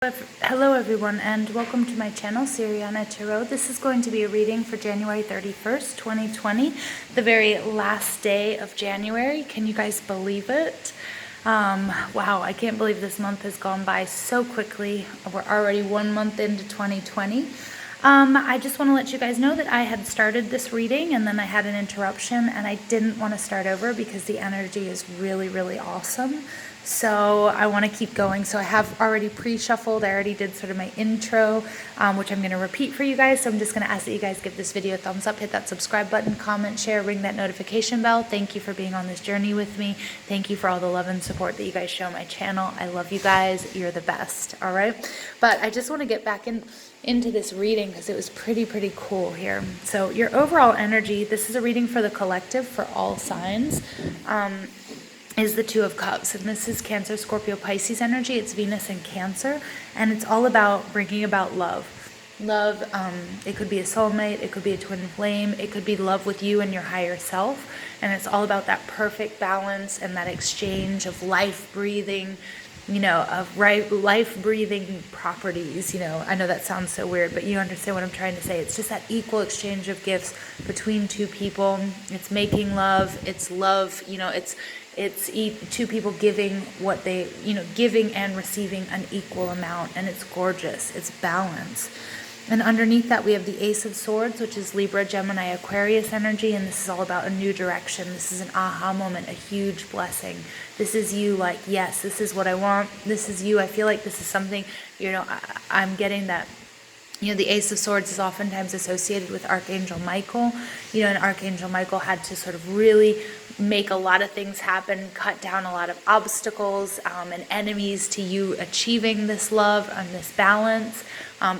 Hello everyone, and welcome to my channel, Siriana Tarot. This is going to be a reading for January 31st, 2020, the very last day of January. Can you guys believe it? Wow, I can't believe this month has gone by so quickly. We're already 1 month into 2020. I just want to let you guys know that I had started this reading and then I had an interruption and I didn't want to start over because the energy is really, really awesome. So I want to keep going. So I have already pre-shuffled. I already did sort of my intro, which I'm going to repeat for you guys. So I'm just going to ask that you guys give this video a thumbs up, hit that subscribe button, comment, share, ring that notification bell. Thank you for being on this journey with me. Thank you for all the love and support that you guys show my channel. I love you guys. You're the best. All right. But I just want to get back into this reading because it was pretty cool here. So your overall energy, this is a reading for the collective for all signs. Is the Two of Cups, and this is Cancer, Scorpio, Pisces energy. It's Venus in Cancer, and it's all about bringing about love. It could be a soulmate, it could be a twin flame, it could be love with you and your higher self, and it's all about that perfect balance and that exchange of life-breathing, life-breathing properties. I know that sounds so weird, but you understand what I'm trying to say. It's just that equal exchange of gifts between two people. It's making love. It's love. It's two people giving what they, giving and receiving an equal amount, and it's gorgeous. It's balance. And underneath that, we have the Ace of Swords, which is Libra, Gemini, Aquarius energy, and this is all about a new direction. This is an aha moment, a huge blessing. This is you like, yes, this is what I want. This is you. I feel like this is something, I'm getting that. The Ace of Swords is oftentimes associated with Archangel Michael. And Archangel Michael had to sort of really make a lot of things happen, cut down a lot of obstacles and enemies to you achieving this love and this balance,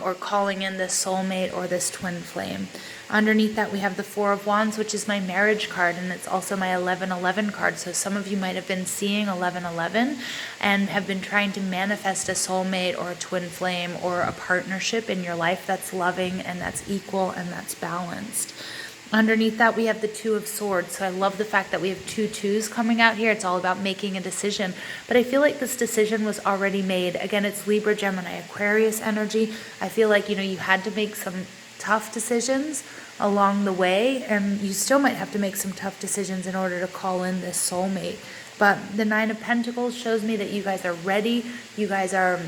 or calling in this soulmate or this twin flame. Underneath that, we have the Four of Wands, which is my marriage card, and it's also my 1111 card. So some of you might have been seeing 1111 and have been trying to manifest a soulmate or a twin flame or a partnership in your life that's loving and that's equal and that's balanced. Underneath that, we have the Two of Swords. So I love the fact that we have two twos coming out here. It's all about making a decision. But I feel like this decision was already made. Again, it's Libra, Gemini, Aquarius energy. I feel like, you had to make some tough decisions along the way. And you still might have to make some tough decisions in order to call in this soulmate. But the Nine of Pentacles shows me that you guys are ready. You guys are...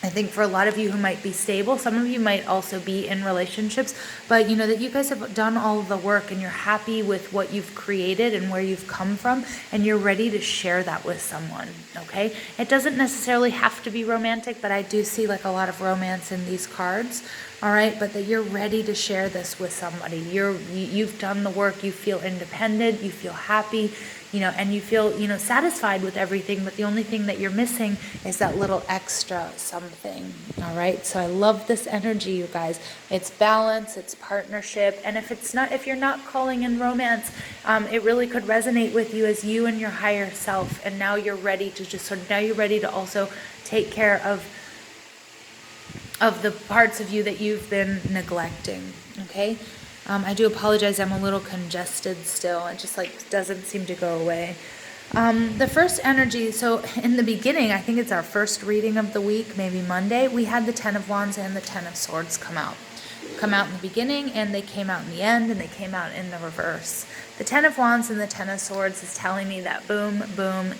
I think for a lot of you who might be stable, some of you might also be in relationships, but that you guys have done all of the work and you're happy with what you've created and where you've come from, and you're ready to share that with someone, okay? It doesn't necessarily have to be romantic, but I do see like a lot of romance in these cards, all right? But that you're ready to share this with somebody. You've done the work, you feel independent, you feel happy, and you feel, satisfied with everything, but the only thing that you're missing is that little extra something, all right? So I love this energy, you guys. It's balance, it's partnership, and if you're not calling in romance, it really could resonate with you as you and your higher self, and now you're ready to also take care of the parts of you that you've been neglecting, okay? I do apologize, I'm a little congested still. It just doesn't seem to go away. The first energy, so in the beginning, I think it's our first reading of the week, maybe Monday, we had the Ten of Wands and the Ten of Swords come out in the beginning, and they came out in the end, and they came out in the reverse. The Ten of Wands and the Ten of Swords is telling me that boom,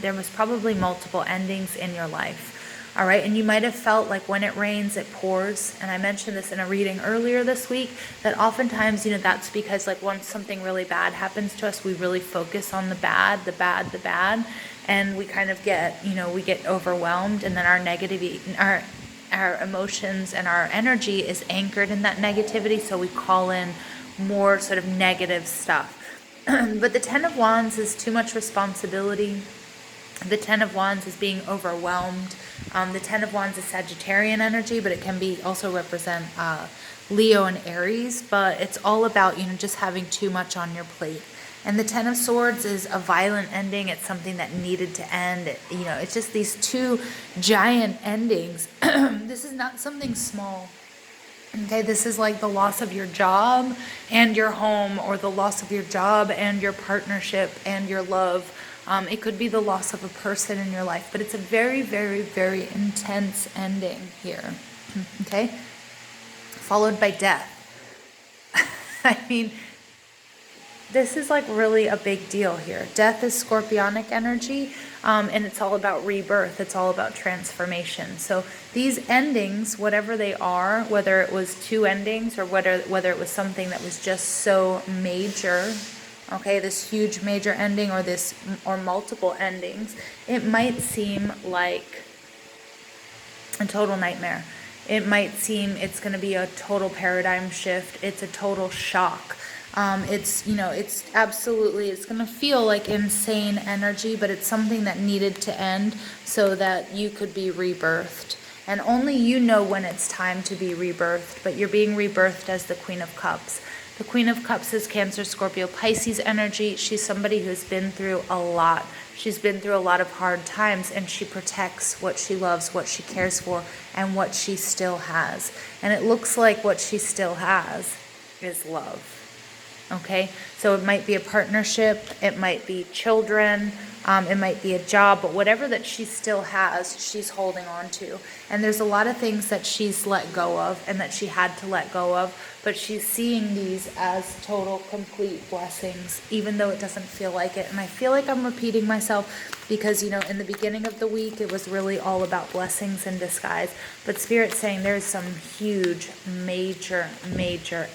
there was probably multiple endings in your life. All right, and you might have felt like when it rains, it pours. And I mentioned this in a reading earlier this week, that oftentimes, that's because once something really bad happens to us, we really focus on the bad, and we kind of get, we get overwhelmed, and then our emotions and our energy is anchored in that negativity, so we call in more sort of negative stuff. But the Ten of Wands is too much responsibility. The Ten of Wands is being overwhelmed. The Ten of Wands is Sagittarian energy, but it can be also represent Leo and Aries. But it's all about, just having too much on your plate. And the Ten of Swords is a violent ending. It's something that needed to end. It's just these two giant endings. This is not something small. Okay, this is like the loss of your job and your home, or the loss of your job and your partnership and your love. It could be the loss of a person in your life, but it's a very, very, very intense ending here. Okay? Followed by death. I mean, this is like really a big deal here. Death is scorpionic energy, and it's all about rebirth. It's all about transformation. So these endings, whatever they are, whether it was two endings or whether it was something that was just so major, okay, this huge major ending or multiple endings, it might seem like a total nightmare. It might seem it's going to be a total paradigm shift. It's a total shock. It's absolutely, it's going to feel like insane energy, but it's something that needed to end so that you could be rebirthed. And only you know when it's time to be rebirthed, but you're being rebirthed as the Queen of Cups. The Queen of Cups is Cancer, Scorpio, Pisces energy. She's somebody who's been through a lot. She's been through a lot of hard times, and she protects what she loves, what she cares for, and what she still has. And it looks like what she still has is love. Okay, so it might be a partnership, it might be children, it might be a job, but whatever that she still has, she's holding on to. And there's a lot of things that she's let go of and that she had to let go of, but she's seeing these as total, complete blessings, even though it doesn't feel like it. And I feel like I'm repeating myself because, in the beginning of the week, it was really all about blessings in disguise. But Spirit's saying there's some huge, major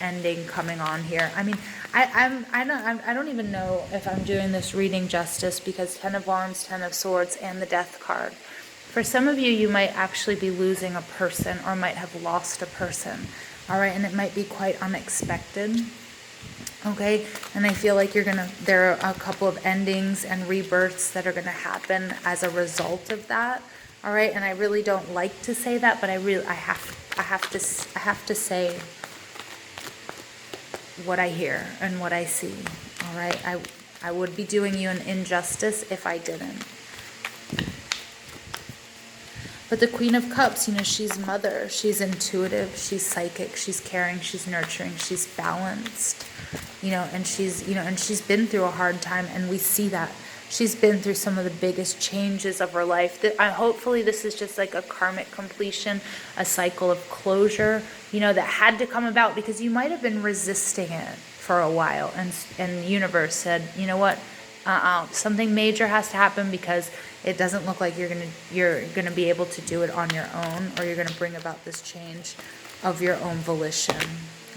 ending coming on here. I mean, I don't even know if I'm doing this reading justice, because 10 of Wands, 10 of Swords, and the Death card. For some of you, you might actually be losing a person or might have lost a person. All right, and it might be quite unexpected. Okay, and I feel like there are a couple of endings and rebirths that are going to happen as a result of that. All right, and I really don't like to say that, but I have to say what I hear and what I see. All right, I would be doing you an injustice if I didn't. But the Queen of Cups, she's mother, she's intuitive, she's psychic, she's caring, she's nurturing, she's balanced, and she's been through a hard time, and we see that. She's been through some of the biggest changes of her life. Hopefully this is just like a karmic completion, a cycle of closure, that had to come about because you might have been resisting it for a while. And the universe said, you know what, something major has to happen because it doesn't look like you're gonna be able to do it on your own, or you're gonna bring about this change of your own volition.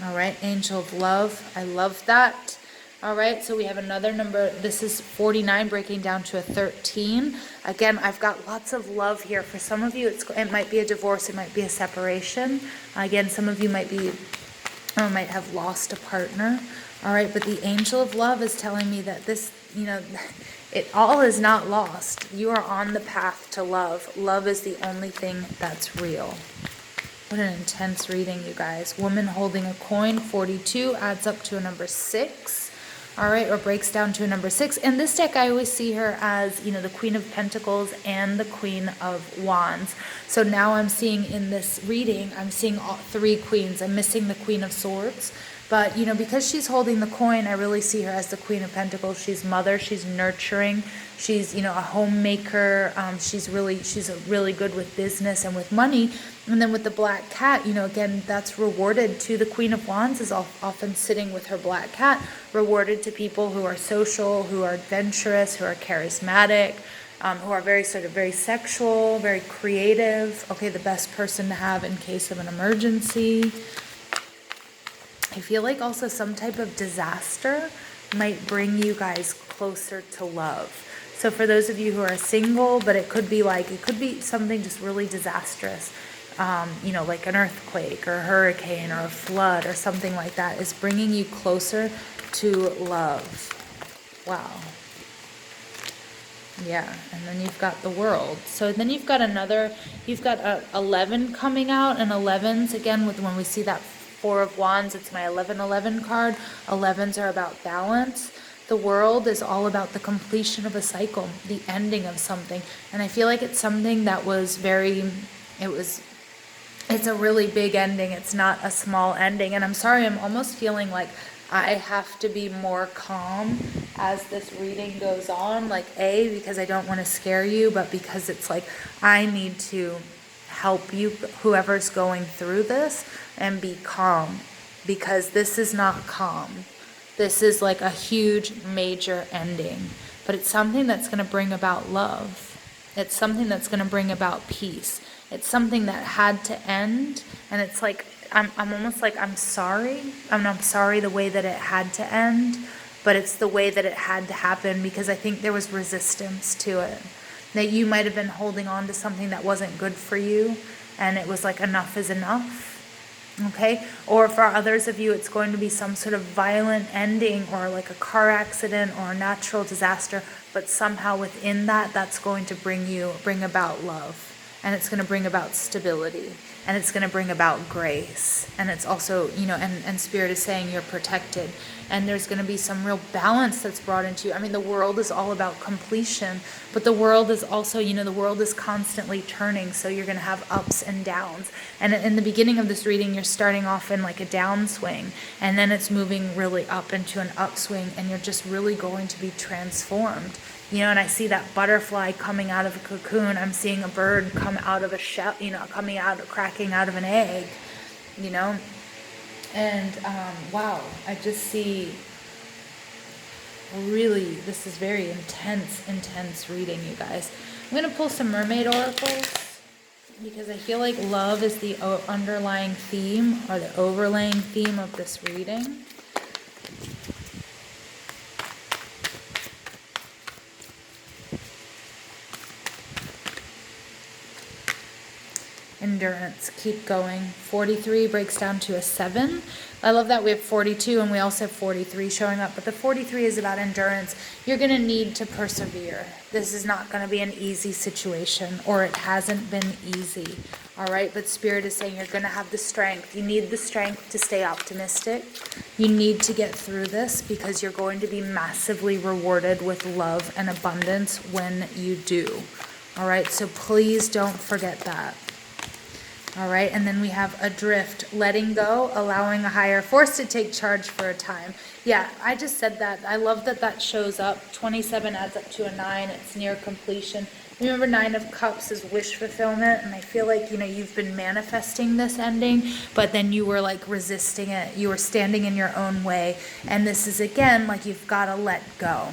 All right, Angel of Love, I love that. All right, so we have another number. This is 49 breaking down to a 13. Again, I've got lots of love here. For some of you, it might be a divorce, it might be a separation. Again, some of you might have lost a partner. All right, but the Angel of Love is telling me that this, it all is not lost. You are on the path to love. Love is the only thing that's real. What an intense reading, you guys. Woman holding a coin, 42, adds up to a number 6. All right, or breaks down to a number 6. In this deck, I always see her as, the Queen of Pentacles and the Queen of Wands. So now I'm seeing in this reading, I'm seeing all 3 queens. I'm missing the Queen of Swords. But, because she's holding the coin, I really see her as the Queen of Pentacles. She's mother, she's nurturing, she's, a homemaker. She's really good with business and with money. And then with the black cat, again, that's rewarded to the Queen of Wands is often sitting with her black cat, rewarded to people who are social, who are adventurous, who are charismatic, who are very sexual, very creative. Okay, the best person to have in case of an emergency. I feel like also some type of disaster might bring you guys closer to love. So for those of you who are single, but it could be something just really disastrous, like an earthquake or a hurricane or a flood or something like that is bringing you closer to love. Wow. Yeah, and then you've got the World. So then you've got 11 coming out, and 11s, again, when we see that 4 of Wands, it's my 1111 card. 11s are about balance. The World is all about the completion of a cycle, the ending of something. And I feel like it's something that was it's a really big ending. It's not a small ending. And I'm sorry, I'm almost feeling like I have to be more calm as this reading goes on, like because I don't want to scare you, but because it's like I need to help you, whoever's going through this, and be calm, because this is not calm. This is like a huge major ending, but it's something that's going to bring about love. It's something that's going to bring about peace. It's something that had to end, and it's like I'm almost like I'm sorry. I'm sorry the way that it had to end, but it's the way that it had to happen, because I think there was resistance to it. That you might have been holding on to something that wasn't good for you, and it was like enough is enough. Okay? Or for others of you, it's going to be some sort of violent ending, or like a car accident or a natural disaster, but somehow within that, that's going to bring about love. And it's going to bring about stability, and it's going to bring about grace. And it's also, and Spirit is saying you're protected, and there's going to be some real balance that's brought into you. I mean, the world is all about completion, but the world is also, the world is constantly turning, so you're going to have ups and downs. And in the beginning of this reading, you're starting off in like a downswing, and then it's moving really up into an upswing, and you're just really going to be transformed. And I see that butterfly coming out of a cocoon. I'm seeing a bird come out of a shell, cracking out of an egg, And, wow, I just see really, this is very intense reading, you guys. I'm going to pull some mermaid oracles, because I feel like love is the underlying theme, or the overlaying theme of this reading. Endurance, keep going. 43 breaks down to a 7. I love that we have 42 and we also have 43 showing up, but the 43 is about endurance. You're going to need to persevere. This is not going to be an easy situation, or it hasn't been easy. All right, but Spirit is saying you're going to have the strength. You need the strength to stay optimistic. You need to get through this, because you're going to be massively rewarded with love and abundance when you do. All right, so please don't forget that. All right, and then we have adrift, letting go, allowing a higher force to take charge for a time. Yeah, I just said that. I love that that shows up. 27 adds up to a 9. It's near completion. Remember, 9 of Cups is wish fulfillment, and I feel like, you've been manifesting this ending, but then you were like resisting it. You were standing in your own way, and this is again like you've got to let go.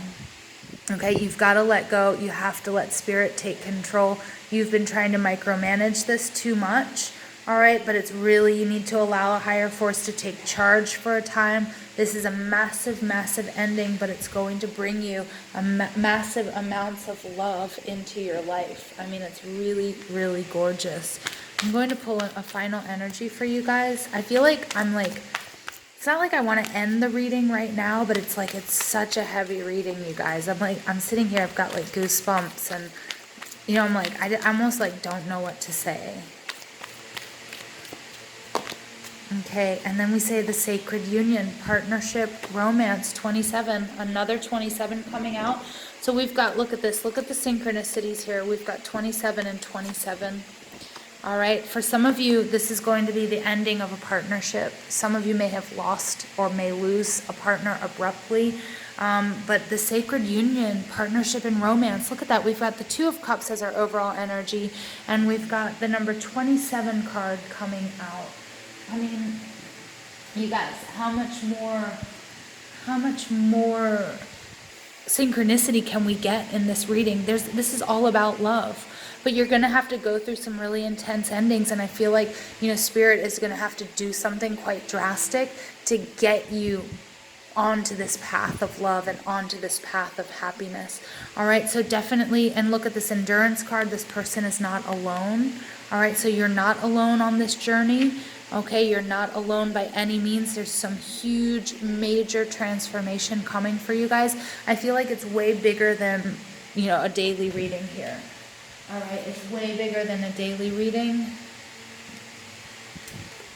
Okay, you've got to let go. You have to let Spirit take control. You've been trying to micromanage this too much. All right, but it's really, you need to allow a higher force to take charge for a time. This is a massive, massive ending, but it's going to bring you a massive amounts of love into your life. I mean, it's really, really gorgeous. I'm going to pull a final energy for you guys. I feel like it's not like I want to end the reading right now, but it's like, it's such a heavy reading, you guys. I'm sitting here, I've got like goosebumps, and, I'm like, I almost like don't know what to say. Okay, and then we say the sacred union, partnership, romance, 27, another 27 coming out. So we've got, look at this, look at the synchronicities here. We've got 27 and 27. All right, for some of you, this is going to be the ending of a partnership. Some of you may have lost or may lose a partner abruptly. But the sacred union, partnership, and romance, look at that. We've got the 2 of Cups as our overall energy, and we've got the number 27 card coming out. I mean, you guys, how much more synchronicity can we get in this reading? This is all about love. But you're going to have to go through some really intense endings, and I feel like, Spirit is going to have to do something quite drastic to get you onto this path of love and onto this path of happiness. All right, so definitely, and look at this endurance card. This person is not alone. All right, so you're not alone on this journey. Okay, you're not alone by any means. There's some huge, major transformation coming for you guys. I feel like it's way bigger than, a daily reading here. All right, it's way bigger than a daily reading.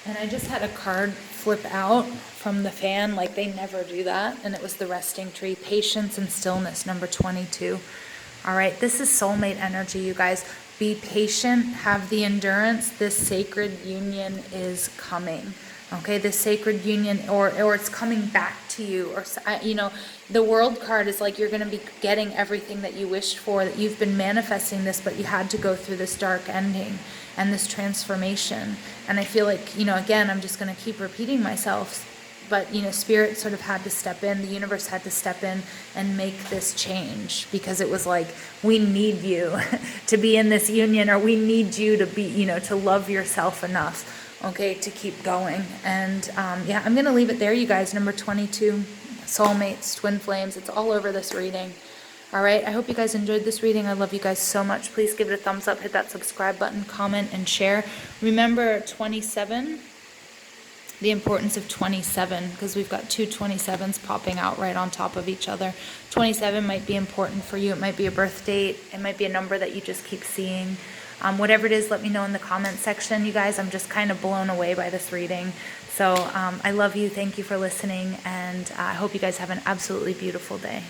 And I just had a card flip out from the fan, like they never do that. And it was the resting tree, patience and stillness, number 22. All right, this is soulmate energy, you guys. Be patient, have the endurance. This sacred union is coming. Okay, the sacred union, or it's coming back to to you, or the World card is like you're going to be getting everything that you wished for, that you've been manifesting this, but you had to go through this dark ending and this transformation. And I feel like, again, I'm just going to keep repeating myself, but Spirit sort of had to step in, the universe had to step in and make this change, because it was like, we need you to be in this union, or we need you to be, to love yourself enough, okay, to keep going. And yeah, I'm gonna leave it there, you guys. Number 22, soulmates, twin flames, it's all over this reading. All right, I hope you guys enjoyed this reading. I love you guys so much. Please give it a thumbs up, hit that subscribe button, comment, and share. Remember 27, the importance of 27, because we've got two 27s popping out right on top of each other. 27 might be important for you. It might be a birth date. It might be a number that you just keep seeing. Whatever it is, let me know in the comment section, you guys. I'm just kind of blown away by this reading. So I love you. Thank you for listening. And I hope you guys have an absolutely beautiful day.